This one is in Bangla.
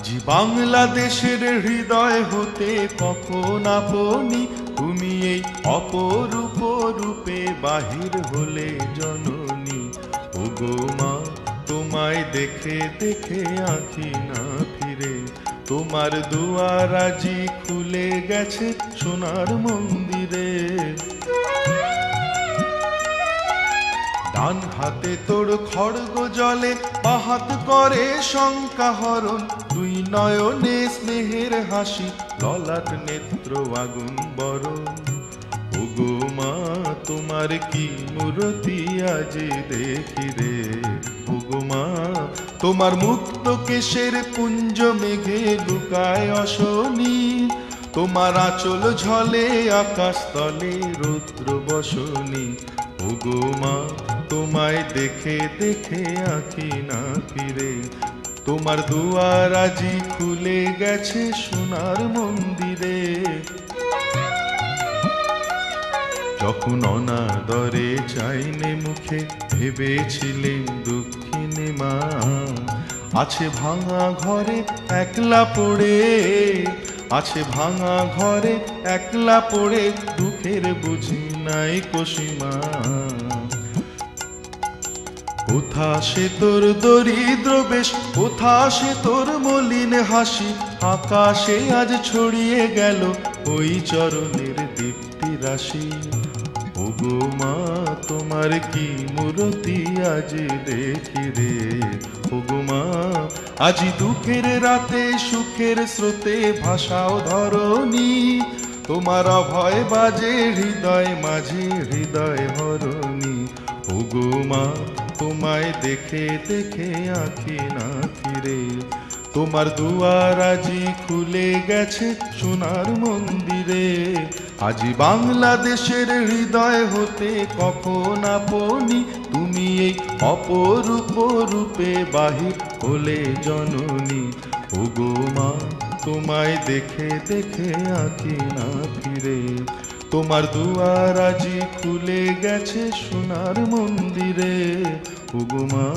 আজি বাংলাদেশের হৃদয় হতে কখন আপনি তুমি এই অপরূপ রূপে বাহির হলে জননী। ওগো মা তোমায় দেখে দেখে আঁখি না ফিরে, তোমার দুয়ার আজি খুলে গেছে সোনার মন্দিরে। ডান হাতে তোর খড়গ জলে, বাহাত করে শঙ্কা হরণ, দুই নয়নে স্নেহের হাসি, ললাট নেত্র আগুন বরণ। ওগো মা তোমার কি মূরতি আজি দেখি রে। ওগো মা তোমার মুক্ত কেশের পুঞ্জ মেঘে লুকায় অশনি, তোমার আঁচল ঝলে আকাশ তলে রৌদ্র বসনি। ওগো মা তোমায় দেখে দেখে আঁখি না ফিরে, তোমার দুয়ার আজি খুলে গেছে সোনার মন্দিরে। যখন অনাদরে চাইনে মুখে, ভেবেছিলেন দুঃখিনী মা আছে ভাঙা ঘরে একলা পড়ে, আছে ভাঙা ঘরে একলা পড়ে, দুঃখের বুঝি নাই কোসীমা। কোথা সে তোর দরিদ্র বেশ, কোথা সে তোর মলিন হাসি, আকাশে আজ ছড়িয়ে গেল ওই চরণের দীপ্তি রাশি। ওগো মা তোমার কি মূরতি আজ দেখি রে। ওগো মা আজি দুঃখের রাতে সুখের স্রোতে ভাষাও ধরণী, তোমার অভয় বাজে হৃদয় মাঝে হৃদয় হরণী। ওগো মা তোমায় দেখে দেখে আঁখি না ফিরে, তোমার দুয়ার আজি খুলে গেছে সোনার মন্দিরে। আজি বাংলাদেশের হৃদয় হতে কখন আপনি তুমি এই অপরূপ রূপে বাহির হলে জননী। ওগো মা তোমায় দেখে দেখে আঁখি না ফিরে, তোমার দুয়ার আজি খুলে গেছে সোনার মন্দিরে। ওগো মা।